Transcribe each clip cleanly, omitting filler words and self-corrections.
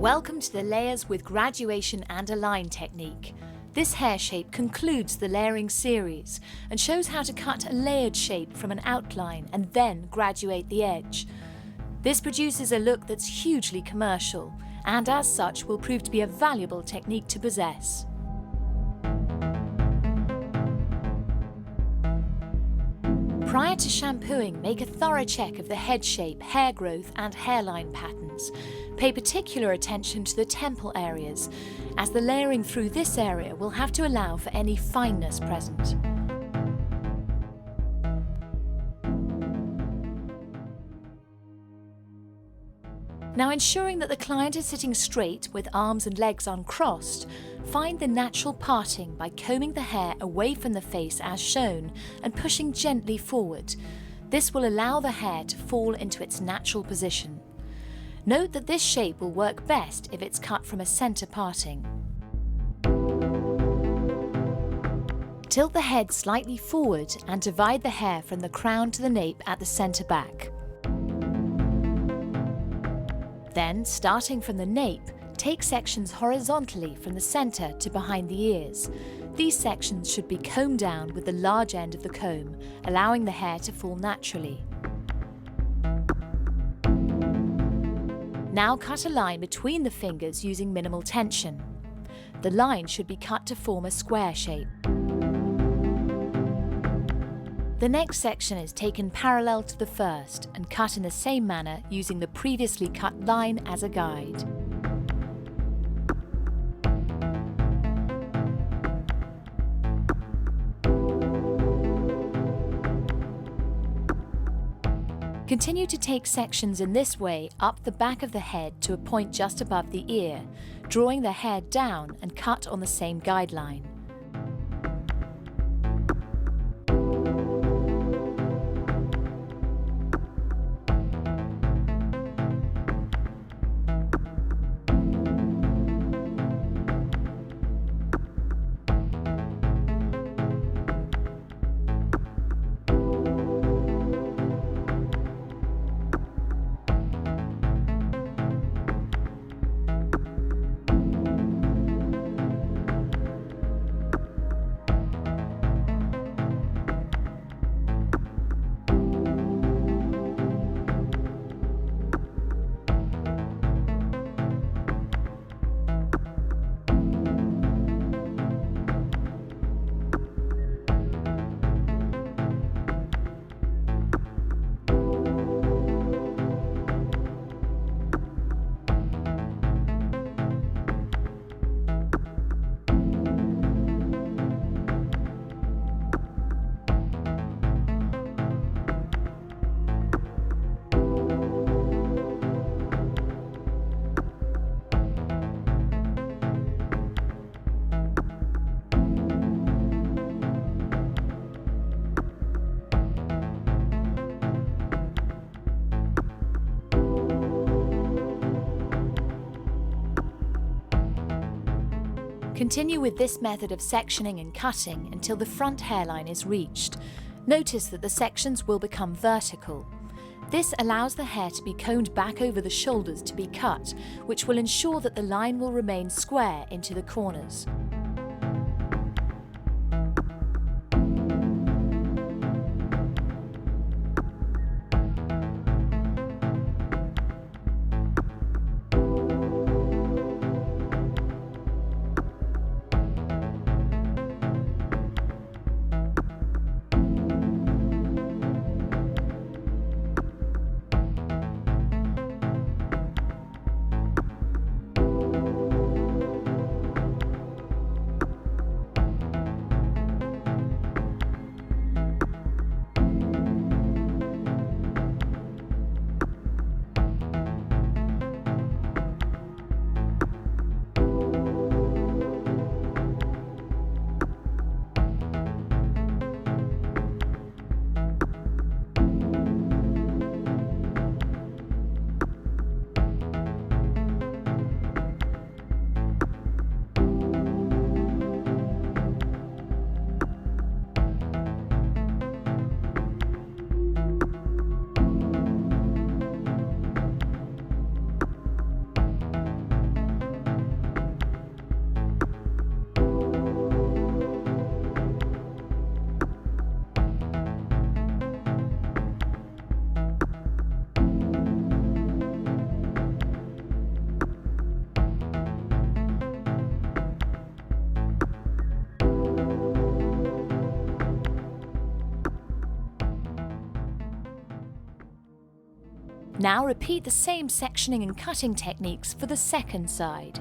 Welcome to the Layers with Graduation and Align technique. This hair shape concludes the layering series and shows how to cut a layered shape from an outline and then graduate the edge. This produces a look that's hugely commercial and as such will prove to be a valuable technique to possess. Prior to shampooing, make a thorough check of the head shape, hair growth and hairline patterns. Pay particular attention to the temple areas, as the layering through this area will have to allow for any fineness present. Now, ensuring that the client is sitting straight with arms and legs uncrossed, find the natural parting by combing the hair away from the face as shown and pushing gently forward. This will allow the hair to fall into its natural position. Note that this shape will work best if it's cut from a center parting. Tilt the head slightly forward and divide the hair from the crown to the nape at the center back. Then, starting from the nape, take sections horizontally from the center to behind the ears. These sections should be combed down with the large end of the comb, allowing the hair to fall naturally. Now cut a line between the fingers using minimal tension. The line should be cut to form a square shape. The next section is taken parallel to the first and cut in the same manner using the previously cut line as a guide. Continue to take sections in this way up the back of the head to a point just above the ear, drawing the hair down and cut on the same guideline. Continue with this method of sectioning and cutting until the front hairline is reached. Notice that the sections will become vertical. This allows the hair to be combed back over the shoulders to be cut, which will ensure that the line will remain square into the corners. Now repeat the same sectioning and cutting techniques for the second side.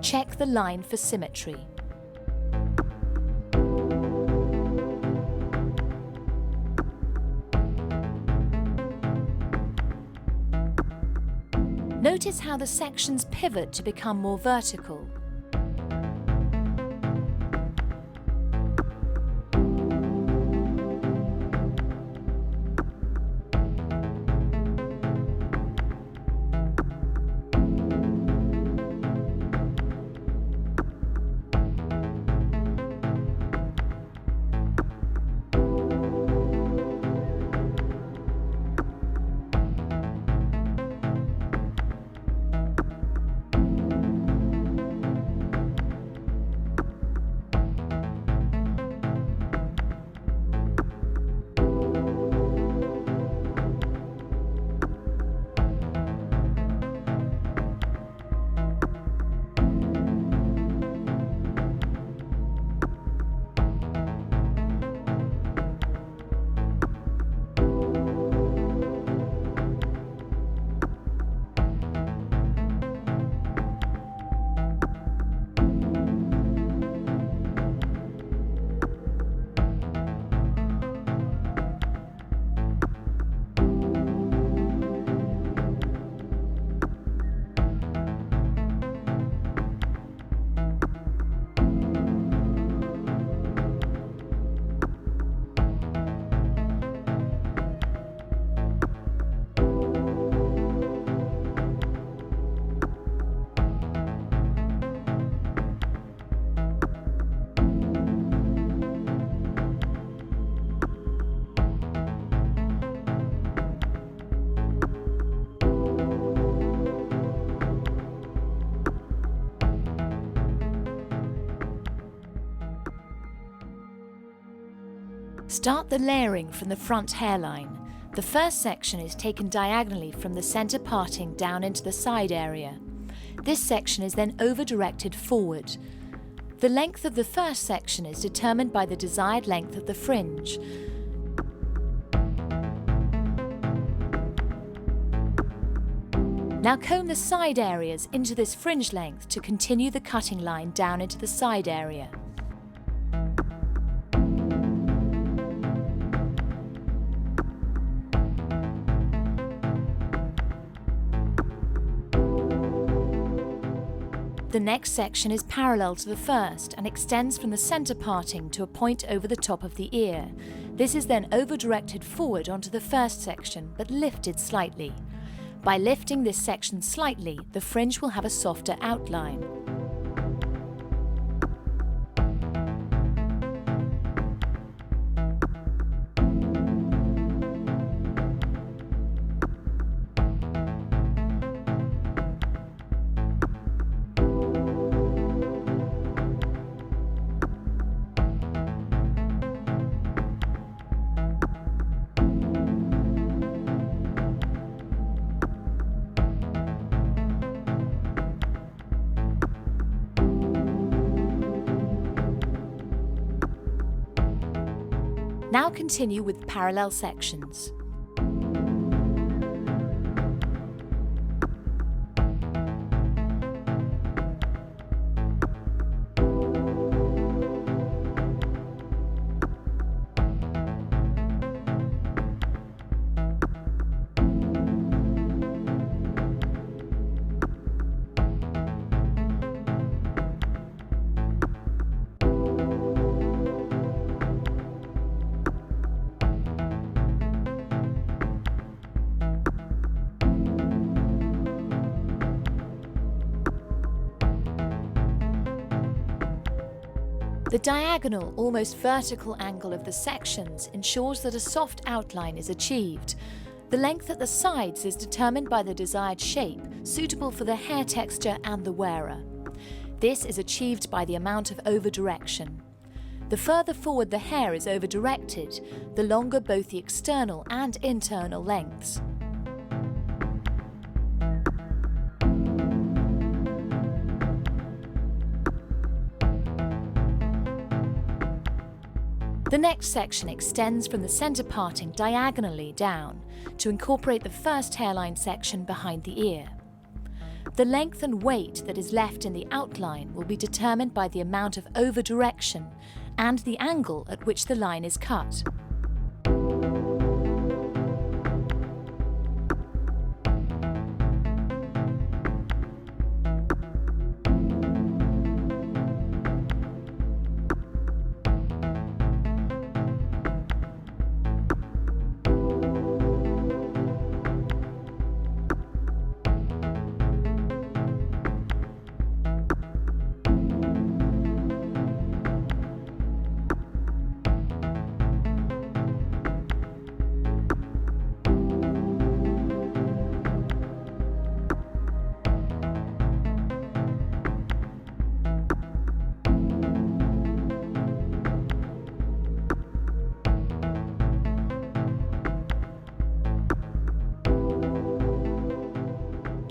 Check the line for symmetry. Notice how the sections pivot to become more vertical. Start the layering from the front hairline. The first section is taken diagonally from the centre parting down into the side area. This section is then over-directed forward. The length of the first section is determined by the desired length of the fringe. Now comb the side areas into this fringe length to continue the cutting line down into the side area. The next section is parallel to the first and extends from the centre parting to a point over the top of the ear. This is then over-directed forward onto the first section, but lifted slightly. By lifting this section slightly, the fringe will have a softer outline. Now continue with parallel sections. The diagonal, almost vertical angle of the sections ensures that a soft outline is achieved. The length at the sides is determined by the desired shape, suitable for the hair texture and the wearer. This is achieved by the amount of over-direction. The further forward the hair is over-directed, the longer both the external and internal lengths. The next section extends from the centre parting diagonally down to incorporate the first hairline section behind the ear. The length and weight that is left in the outline will be determined by the amount of over-direction and the angle at which the line is cut.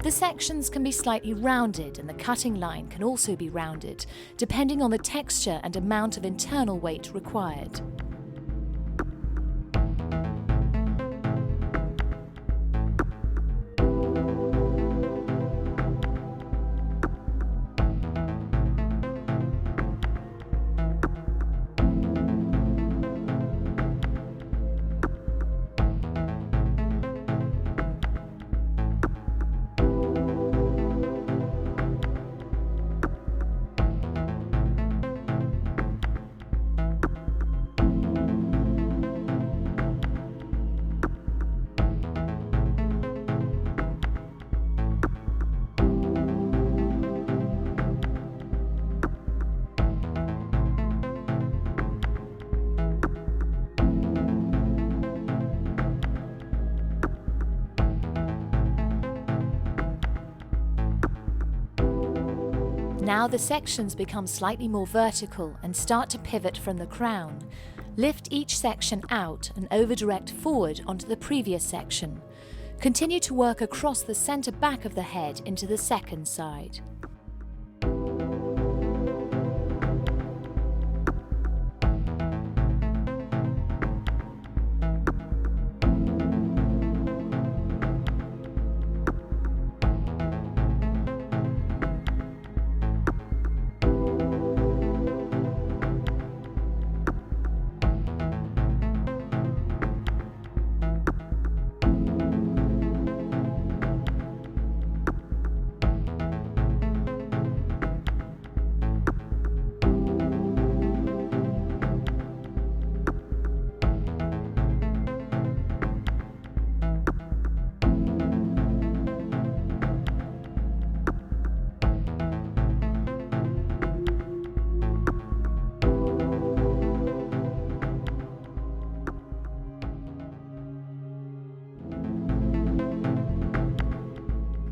The sections can be slightly rounded and the cutting line can also be rounded, depending on the texture and amount of internal weight required. Now the sections become slightly more vertical and start to pivot from the crown. Lift each section out and over-direct forward onto the previous section. Continue to work across the centre back of the head into the second side.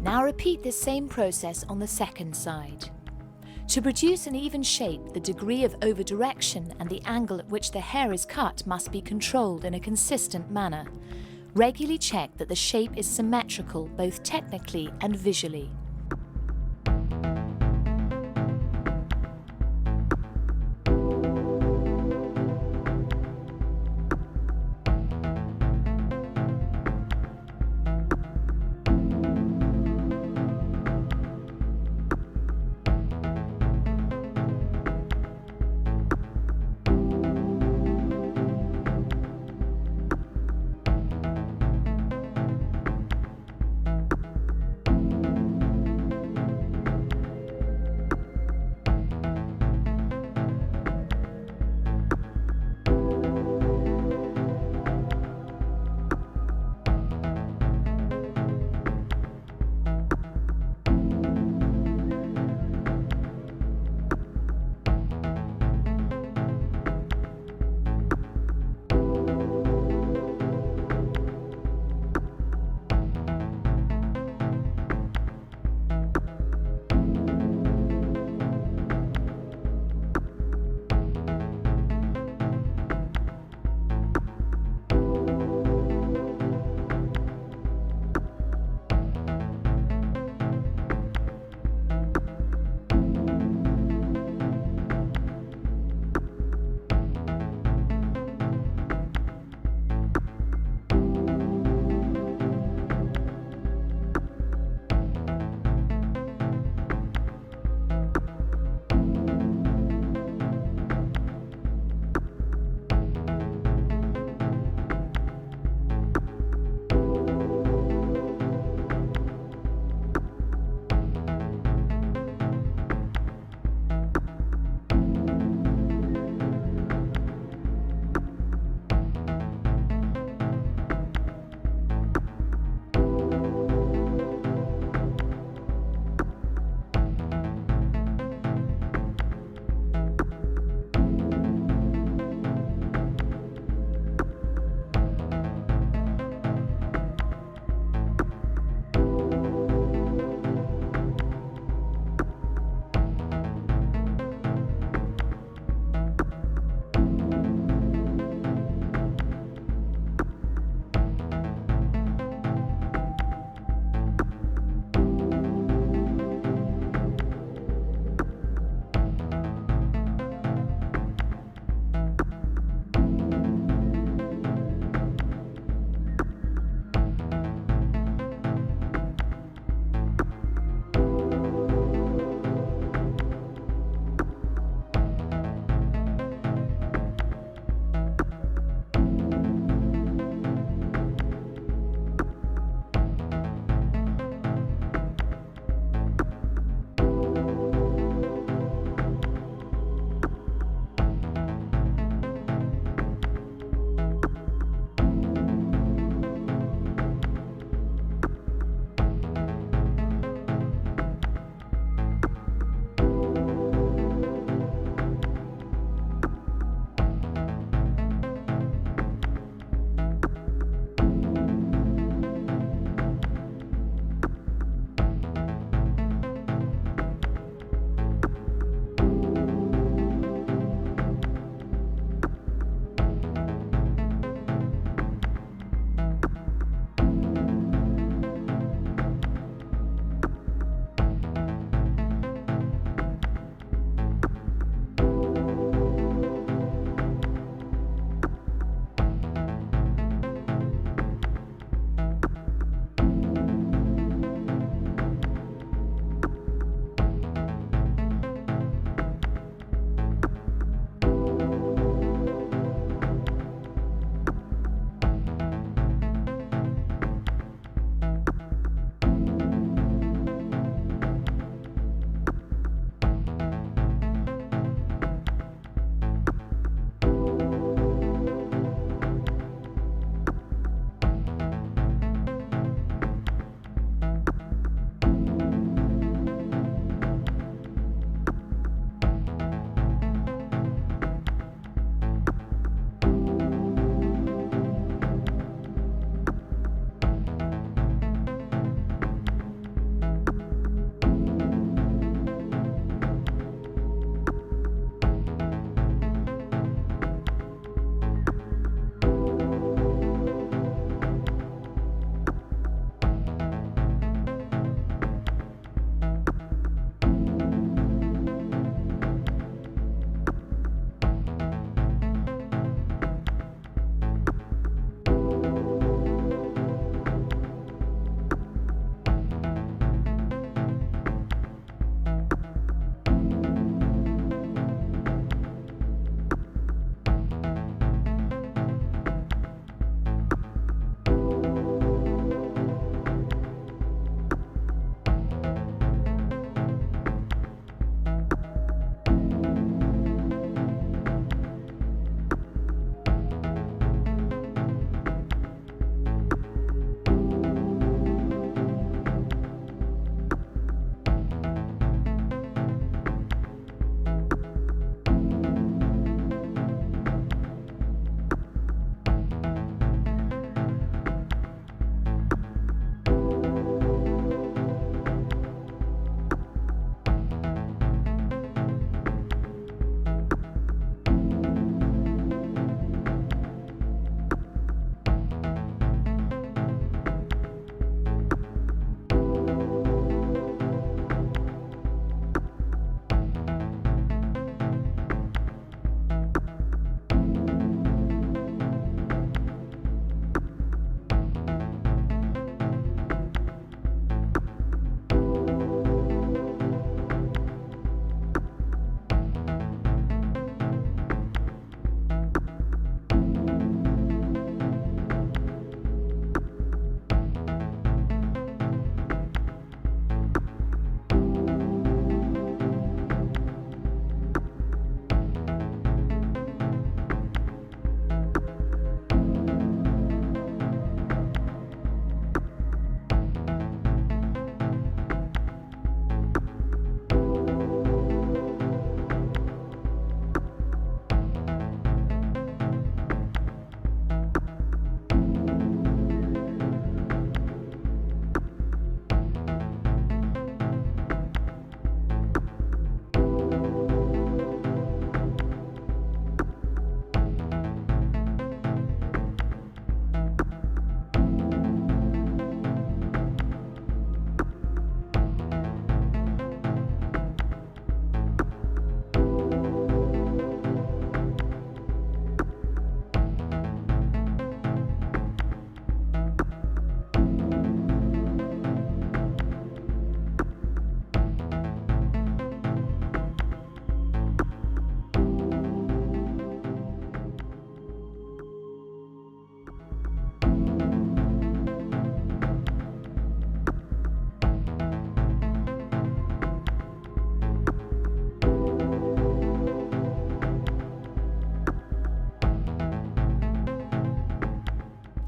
Now repeat this same process on the second side. To produce an even shape, the degree of over-direction and the angle at which the hair is cut must be controlled in a consistent manner. Regularly check that the shape is symmetrical both technically and visually.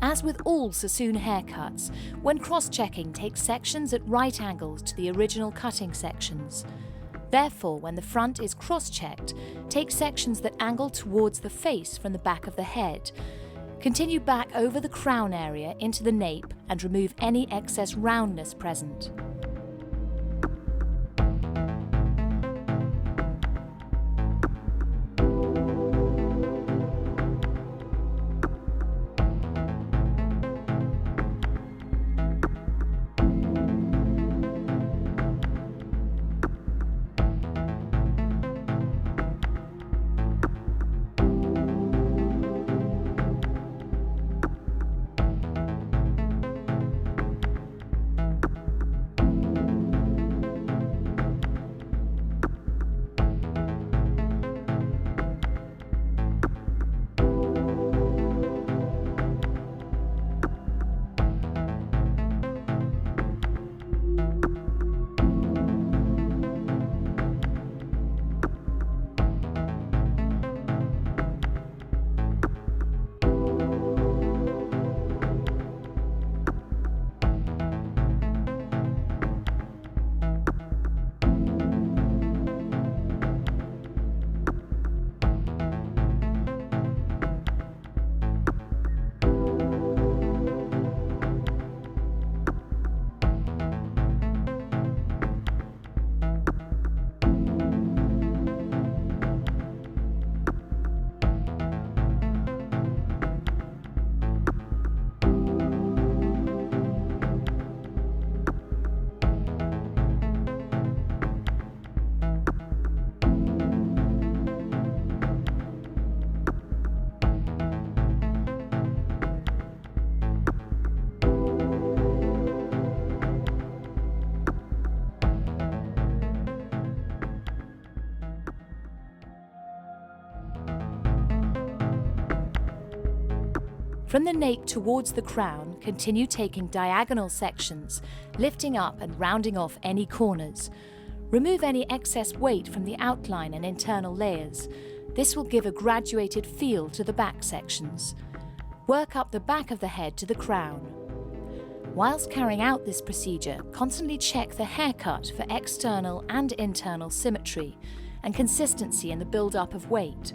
As with all Sassoon haircuts, when cross-checking, take sections at right angles to the original cutting sections. Therefore, when the front is cross-checked, take sections that angle towards the face from the back of the head. Continue back over the crown area into the nape and remove any excess roundness present. From the nape towards the crown, continue taking diagonal sections, lifting up and rounding off any corners. Remove any excess weight from the outline and internal layers. This will give a graduated feel to the back sections. Work up the back of the head to the crown. Whilst carrying out this procedure, constantly check the haircut for external and internal symmetry and consistency in the build-up of weight.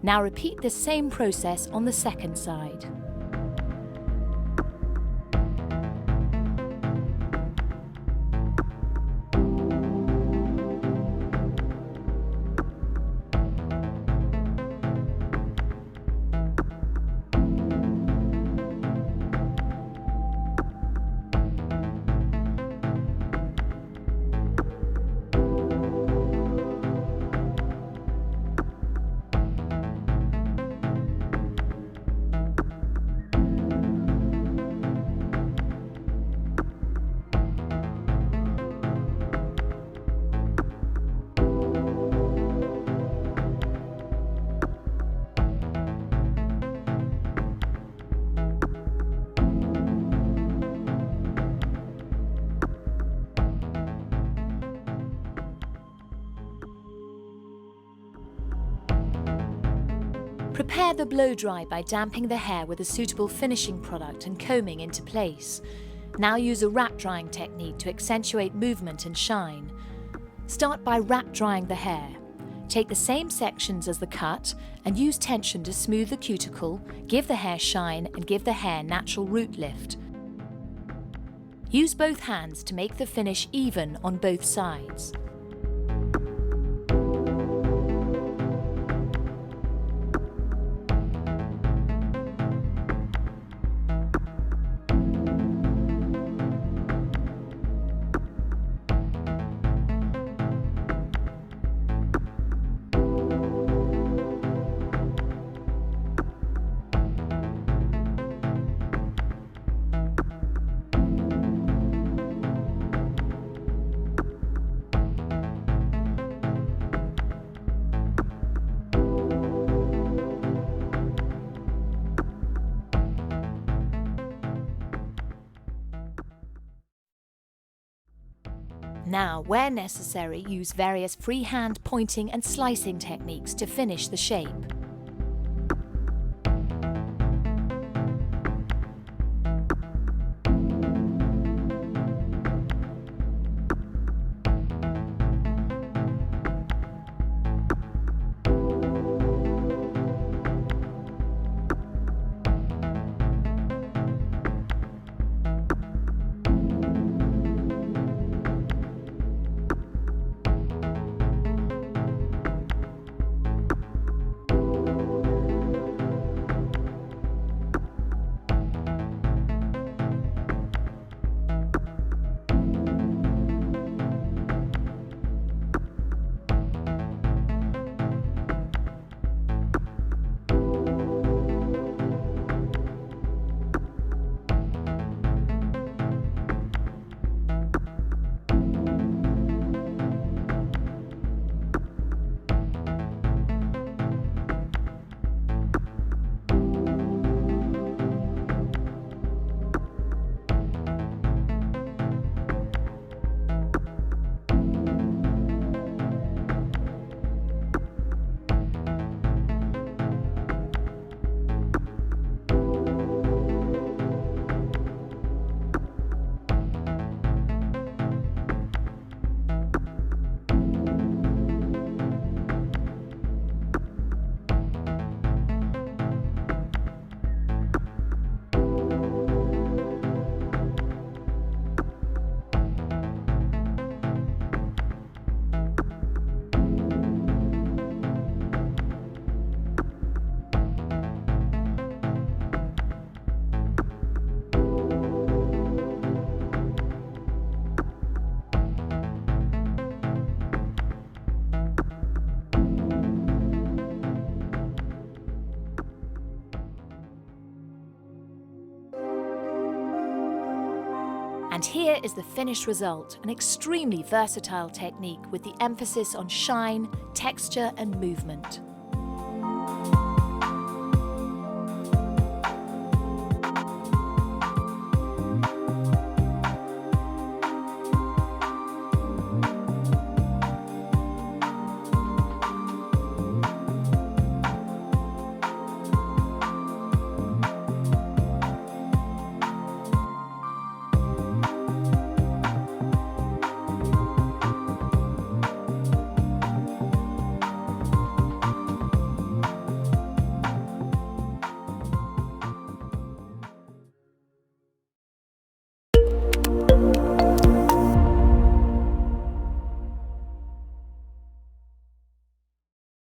Now repeat the same process on the second side. Prepare the blow dry by damping the hair with a suitable finishing product and combing into place. Now use a wrap drying technique to accentuate movement and shine. Start by wrap drying the hair. Take the same sections as the cut and use tension to smooth the cuticle, give the hair shine and give the hair natural root lift. Use both hands to make the finish even on both sides. Now, where necessary, use various freehand pointing and slicing techniques to finish the shape. And here is the finished result, an extremely versatile technique with the emphasis on shine, texture and movement.